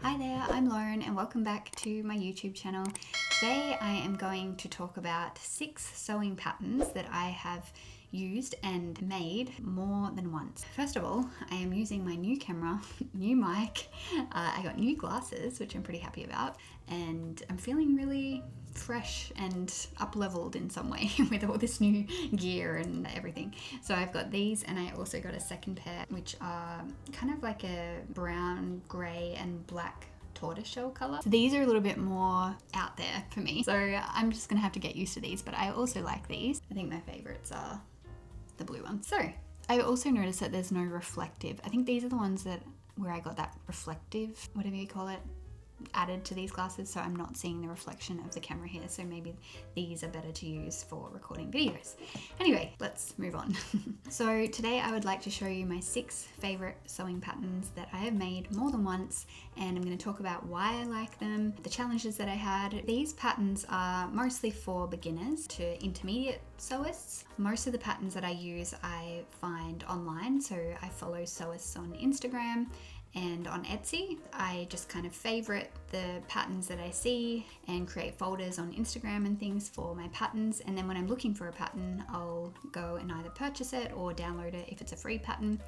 Hi there, I'm Lauren and welcome back to my YouTube channel. Today I am going to talk about 6 sewing patterns that I have used and made more than once. First of all, I am using my new camera, new mic, I got new glasses, which I'm pretty happy about, and I'm feeling really fresh and up-leveled in some way with all this new gear and everything. So I've got these, and I also got a second pair, which are kind of like a brown, grey and black tortoiseshell colour. So these are a little bit more out there for me, so I'm just gonna have to get used to these, but I also like these. I think my favourites are the blue ones. So I also noticed that there's no reflective. I think these are the ones that where I got that reflective, whatever you call it, added to these glasses, so I'm not seeing the reflection of the camera here, so maybe these are better to use for recording videos. Anyway, let's move on. So today I would like to show you my 6 favorite sewing patterns that I have made more than once, and I'm going to talk about why I like them, the challenges that I had. These patterns are mostly for beginners to intermediate sewists. Most of the patterns that I use I find online, so I follow sewists on Instagram and on Etsy. I just kind of favorite the patterns that I see and create folders on Instagram and things for my patterns, and then when I'm looking for a pattern I'll go and either purchase it or download it if it's a free pattern.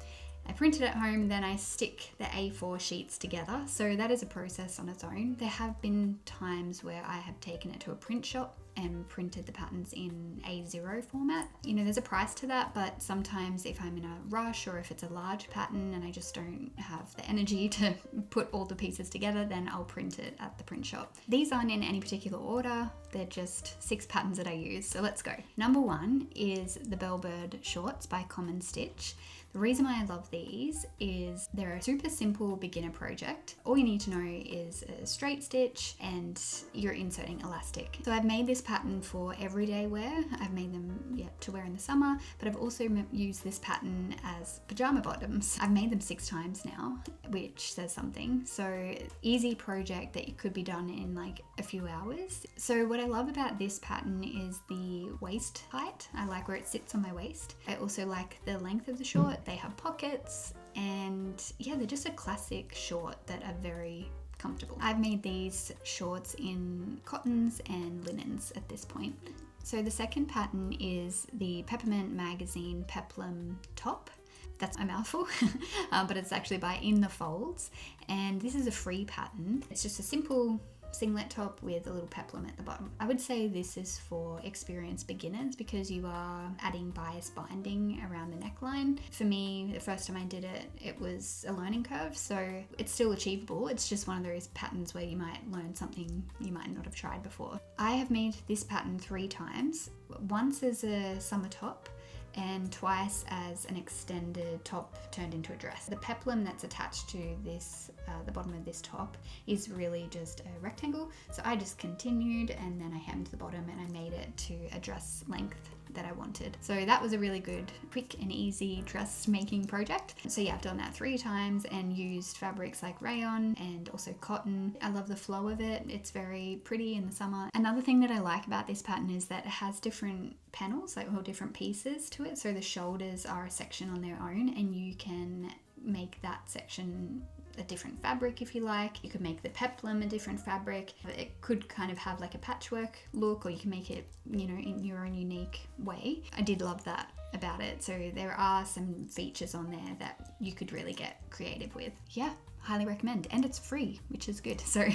I print it at home, then I stick the A4 sheets together, so that is a process on its own. There have been times where I have taken it to a print shop and printed the patterns in A0 format. You know, there's a price to that, but sometimes if I'm in a rush or if it's a large pattern and I just don't have the energy to put all the pieces together, then I'll print it at the print shop. These aren't in any particular order, they're just 6 patterns that I use, so let's go. Number 1 is the Bellbird shorts by Common Stitch. The reason why I love these is they're a super simple beginner project. All you need to know is a straight stitch and you're inserting elastic. So I've made this pattern for everyday wear. I've made them to wear in the summer, but I've also used this pattern as pajama bottoms. I've made them 6 times now, which says something. So easy project that could be done in like a few hours. So what I love about this pattern is the waist height. I like where it sits on my waist. I also like the length of the short. They have pockets, and yeah, they're just a classic short that are very comfortable. I've made these shorts in cottons and linens at this point. So the second pattern is the Peppermint Magazine Peplum top. That's a mouthful, but it's actually by In the Folds, and this is a free pattern. It's just a simple singlet top with a little peplum at the bottom. I would say this is for experienced beginners because you are adding bias binding around the neckline. For me, the first time I did it, it was a learning curve, so it's still achievable. It's just one of those patterns where you might learn something you might not have tried before. I have made this pattern 3 times. Once as a summer top, and twice as an extended top turned into a dress. The peplum that's attached to this, the bottom of this top, is really just a rectangle. So I just continued and then I hemmed the bottom and I made it to a dress length that I wanted. So that was a really good, quick and easy dress making project. So yeah, I've done that 3 times and used fabrics like rayon and also cotton. I love the flow of it. It's very pretty in the summer. Another thing that I like about this pattern is that it has different panels, like all different pieces to it. So the shoulders are a section on their own, and you can make that section a different fabric if you like. You could make the peplum a different fabric. It could kind of have like a patchwork look, or you can make it, you know, in your own unique way. I did love that about it. So there are some features on there that you could really get creative with. Yeah, highly recommend, and it's free, which is good, so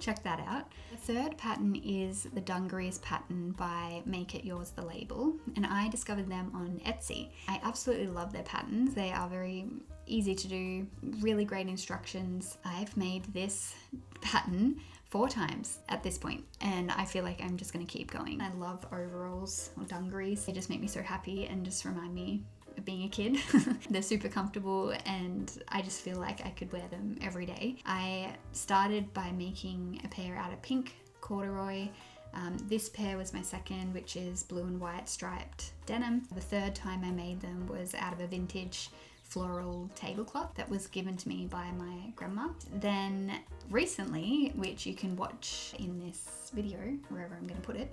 check that out. The third pattern is the Dungarees pattern by Make It Yours the Label, and I discovered them on Etsy. I absolutely love their patterns. They are very easy to do, really great instructions. I've made this pattern 4 times at this point, and I feel like I'm just going to keep going. I love overalls or dungarees. They just make me so happy and just remind me of being a kid. They're super comfortable and I just feel like I could wear them every day. I started by making a pair out of pink corduroy. This pair was my second, which is blue and white striped denim. The third time I made them was out of a vintage floral tablecloth that was given to me by my grandma. Then recently, which you can watch in this video, wherever I'm going to put it,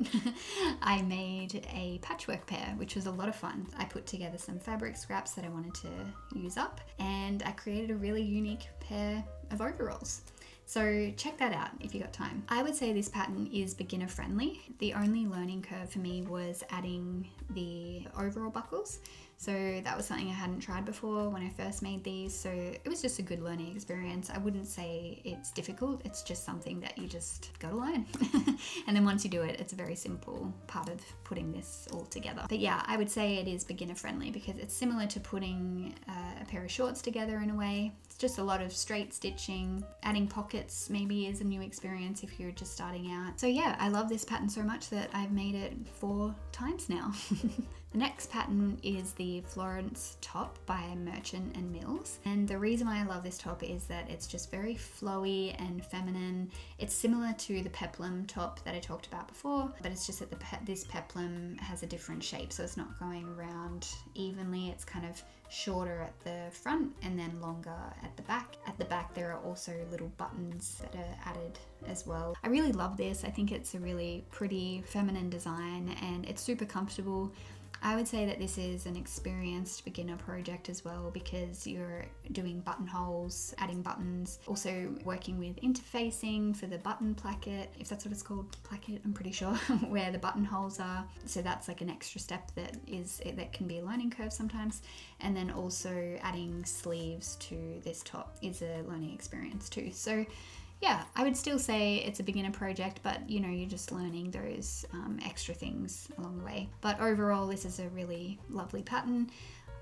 I made a patchwork pair, which was a lot of fun. I put together some fabric scraps that I wanted to use up, and I created a really unique pair of overalls. So check that out if you got time. I would say this pattern is beginner friendly. The only learning curve for me was adding the overall buckles. So that was something I hadn't tried before when I first made these. So it was just a good learning experience. I wouldn't say it's difficult. It's just something that you just gotta learn. And then once you do it, it's a very simple part of putting this all together. But yeah, I would say it is beginner friendly because it's similar to putting a pair of shorts together in a way. It's just a lot of straight stitching. Adding pockets maybe is a new experience if you're just starting out. So yeah, I love this pattern so much that I've made it 4 times now. The next pattern is the Florence top by Merchant and Mills. And the reason why I love this top is that it's just very flowy and feminine. It's similar to the Peplum top that I talked about before, but it's just that this Peplum has a different shape. So it's not going around evenly. It's kind of shorter at the front and then longer at the back. At the back, there are also little buttons that are added as well. I really love this. I think it's a really pretty feminine design and it's super comfortable. I would say that this is an experienced beginner project as well because you're doing buttonholes, adding buttons, also working with interfacing for the button placket, if that's what it's called, placket, I'm pretty sure, where the buttonholes are. So that's like an extra step that can be a learning curve sometimes. And then also adding sleeves to this top is a learning experience too. So yeah, I would still say it's a beginner project, but you know, you're just learning those extra things along the way. But overall, this is a really lovely pattern.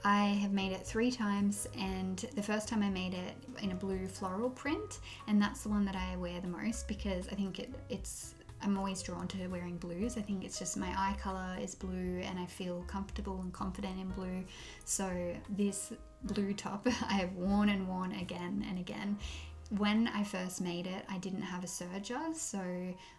I have made it 3 times, and the first time I made it in a blue floral print, and that's the one that I wear the most because I think I'm always drawn to wearing blues. I think it's just my eye color is blue and I feel comfortable and confident in blue. So this blue top I have worn and worn again and again. When I first made it, I didn't have a serger, so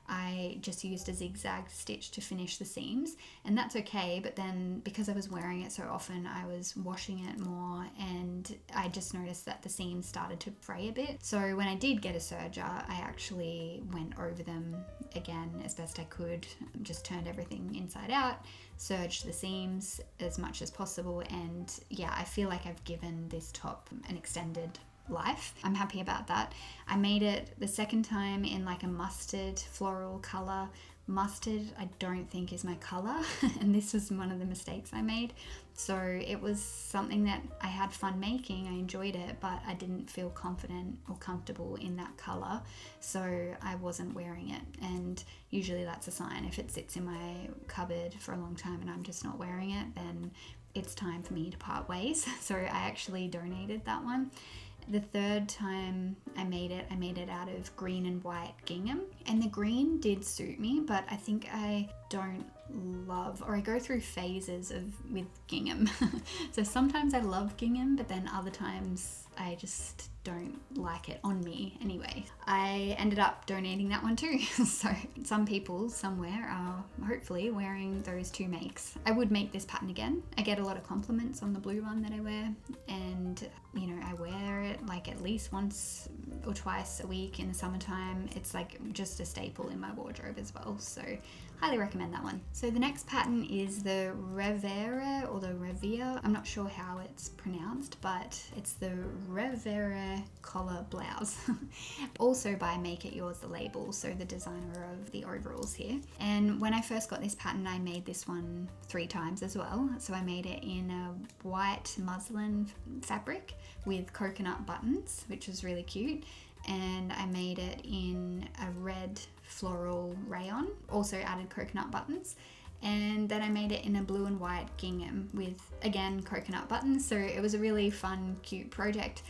I just used a zigzag stitch to finish the seams, and that's okay, but then because I was wearing it so often, I was washing it more, and I just noticed that the seams started to fray a bit. So when I did get a serger, I actually went over them again as best I could, just turned everything inside out, serged the seams as much as possible, and yeah, I feel like I've given this top an extended life. I'm happy about that. I made it the second time in like a mustard floral color. Mustard I don't think is my color and this was one of the mistakes I made. So it was something that I had fun making, I enjoyed it, but I didn't feel confident or comfortable in that color, so I wasn't wearing it. And usually that's a sign. If it sits in my cupboard for a long time and I'm just not wearing it, then it's time for me to part ways. So I actually donated that one. The third time I made it out of green and white gingham, and the green did suit me, but I think I don't love, or I go through phases with gingham. So sometimes I love gingham, but then other times I just don't like it on me anyway. I ended up donating that one too. So some people somewhere are hopefully wearing those 2 makes. I would make this pattern again. I get a lot of compliments on the blue one that I wear, and you know, I wear it like at least once or twice a week in the summertime. It's like just a staple in my wardrobe as well, so highly recommend that one. So the next pattern is the Revere or the Revere, I'm not sure how it's pronounced, but it's the Revere Collar Blouse. Also by Make It Yours, the label, so the designer of the overalls here. And when I first got this pattern, I made this one 3 times as well. So I made it in a white muslin fabric with coconut buttons, which was really cute. And I made it in a red floral rayon, also added coconut buttons. And then I made it in a blue and white gingham with, again, coconut buttons. So it was a really fun, cute project.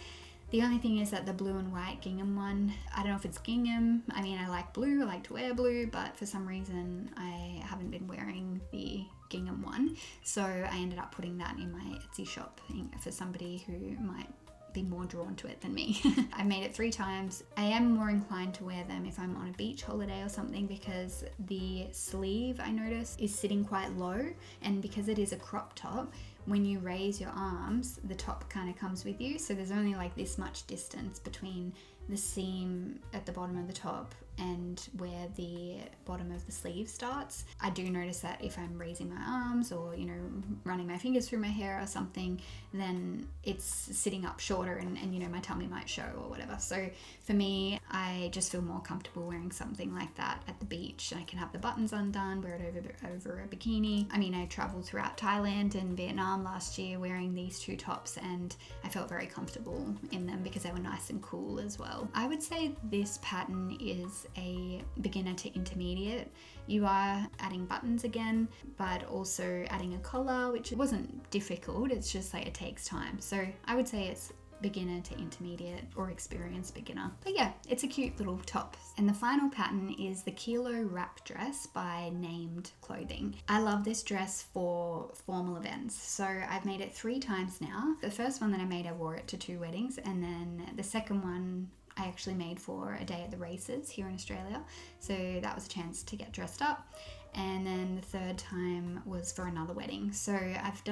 The only thing is that the blue and white gingham one, I don't know if it's gingham. I mean, I like blue, I like to wear blue, but for some reason I haven't been wearing the gingham one. So I ended up putting that in my Etsy shop for somebody who might be more drawn to it than me. I made it 3 times. I am more inclined to wear them if I'm on a beach holiday or something, because the sleeve, I notice, is sitting quite low, and because it is a crop top, when you raise your arms, the top kind of comes with you, so there's only like this much distance between the seam at the bottom of the top and where the bottom of the sleeve starts. I do notice that if I'm raising my arms or, you know, running my fingers through my hair or something, then it's sitting up shorter and you know, my tummy might show or whatever. So for me, I just feel more comfortable wearing something like that at the beach. I can have the buttons undone, wear it over a bikini. I mean, I traveled throughout Thailand and Vietnam last year wearing these two tops, and I felt very comfortable in them because they were nice and cool as well. I would say this pattern is a beginner to intermediate. You are adding buttons again, but also adding a collar, which wasn't difficult. It's just like it takes time. So I would say it's beginner to intermediate or experienced beginner. But yeah, it's a cute little top. And the final pattern is the Kielo wrap dress by Named Clothing. I love this dress for formal events. So I've made it 3 times now. The first one that I made, I wore it to 2 weddings, and then the second one I actually made for a day at the races here in Australia. So that was a chance to get dressed up. And then the third time was for another wedding. So I've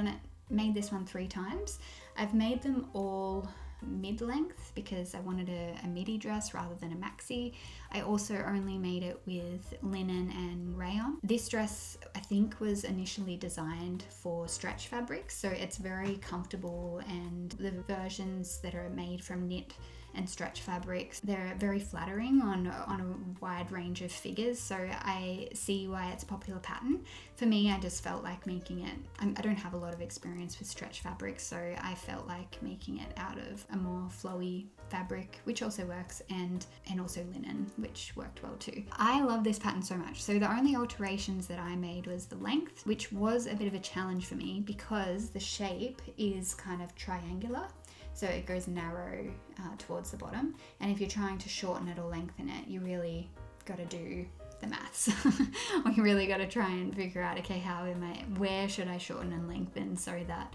made this one 3 times. I've made them all mid-length because I wanted a midi dress rather than a maxi. I also only made it with linen and rayon. This dress I think was initially designed for stretch fabrics, so it's very comfortable, and the versions that are made from knit and stretch fabrics, they're very flattering on a wide range of figures, so I see why it's a popular pattern. For me, I just felt like making it, I don't have a lot of experience with stretch fabrics, so I felt like making it out of a more flowy fabric, which also works, and also linen, which worked well too. I love this pattern so much. So the only alterations that I made was the length, which was a bit of a challenge for me because the shape is kind of triangular. So it goes narrow towards the bottom. And if you're trying to shorten it or lengthen it, you really got to do the maths. Or you really got to try and figure out, okay, where should I shorten and lengthen so that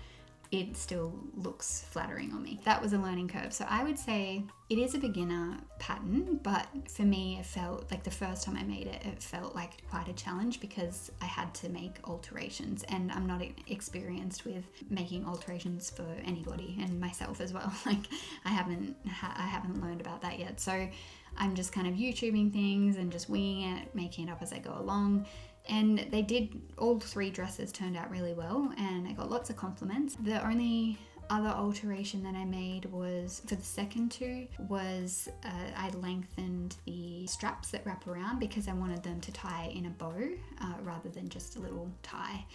it still looks flattering on me. That was a learning curve. So I would say it is a beginner pattern, but for me, it felt like the first time I made it, it felt like quite a challenge because I had to make alterations, and I'm not experienced with making alterations for anybody, and myself as well. Like I haven't learned about that yet. So I'm just kind of YouTubing things and just winging it, making it up as I go along. And all 3 dresses turned out really well, and I got lots of compliments. The only other alteration that I made was for the second 2 was I lengthened the straps that wrap around because I wanted them to tie in a bow rather than just a little tie.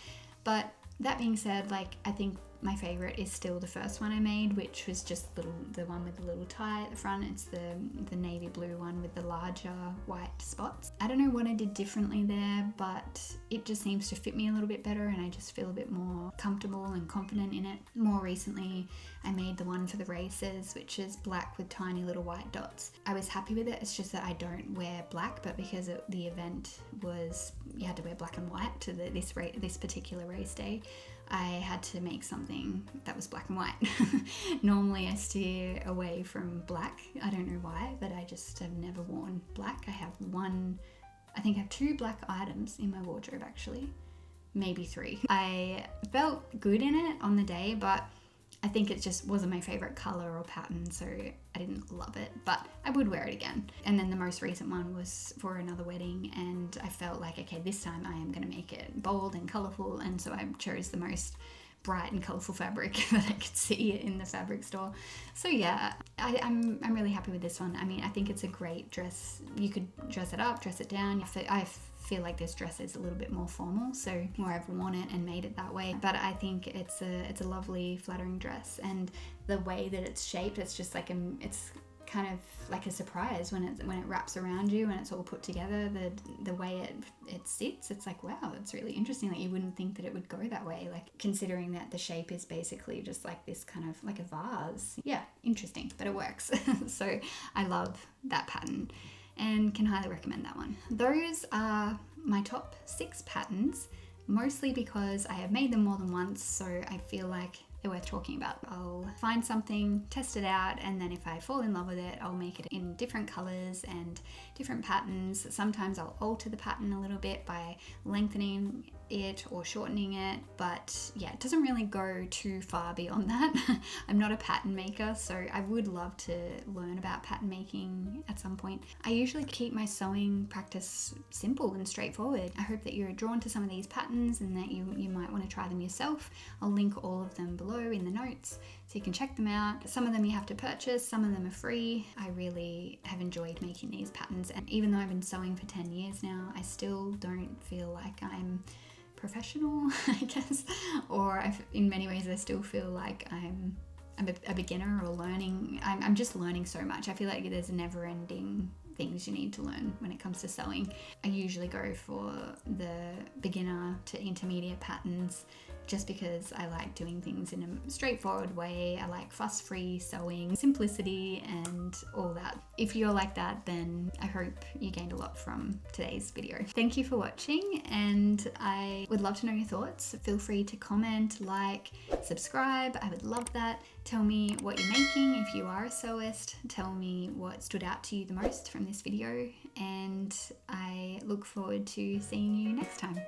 But that being said, like, I think my favorite is still the first one I made, which was just the one with the little tie at the front. It's the navy blue one with the larger white spots. I don't know what I did differently there, but it just seems to fit me a little bit better, and I just feel a bit more comfortable and confident in it. More recently, I made the one for the races, which is black with tiny little white dots. I was happy with it. It's just that I don't wear black, but because the event was, you had to wear black and white to this particular race day, I had to make something that was black and white. Normally I steer away from black. I don't know why, but I just have never worn black. I have 2 black items in my wardrobe actually, maybe 3. I felt good in it on the day, but I think it just wasn't my favorite color or pattern, so I didn't love it, but I would wear it again. And then the most recent one was for another wedding, and I felt like, okay, this time I am going to make it bold and colorful, and so I chose the most bright and colorful fabric that I could see in the fabric store. So yeah, I'm really happy with this one. I mean, I think it's a great dress. You could dress it up, dress it down. I feel like this dress is a little bit more formal, so more I've worn it and made it that way. But I think it's a lovely, flattering dress, and the way that it's shaped, it's just like it's kind of like a surprise when it wraps around you and it's all put together. The way it sits, it's like, wow, that's really interesting. Like you wouldn't think that it would go that way, like considering that the shape is basically just like this kind of like a vase. Yeah, interesting, but it works. So I love that pattern and can highly recommend that one. Those are my top 6 patterns, mostly because I have made them more than once, so I feel like worth talking about. I'll find something, test it out, and then if I fall in love with it, I'll make it in different colors and different patterns. Sometimes I'll alter the pattern a little bit by lengthening it or shortening it, but yeah, it doesn't really go too far beyond that. I'm not a pattern maker, so I would love to learn about pattern making at some point. I usually keep my sewing practice simple and straightforward. I hope that you're drawn to some of these patterns and that you might want to try them yourself. I'll link all of them below in the notes so you can check them out. Some of them you have to purchase, some of them are free. I really have enjoyed making these patterns, and even though I've been sewing for 10 years now, I still don't feel like I'm professional, I guess, or in many ways I still feel like I'm a beginner or learning. I'm just learning so much. I feel like there's never-ending things you need to learn when it comes to sewing. I usually go for the beginner to intermediate patterns just because I like doing things in a straightforward way. I like fuss-free sewing, simplicity, and all that. If you're like that, then I hope you gained a lot from today's video. Thank you for watching, and I would love to know your thoughts. Feel free to comment, like, subscribe. I would love that. Tell me what you're making if you are a sewist. Tell me what stood out to you the most from this video, and I look forward to seeing you next time.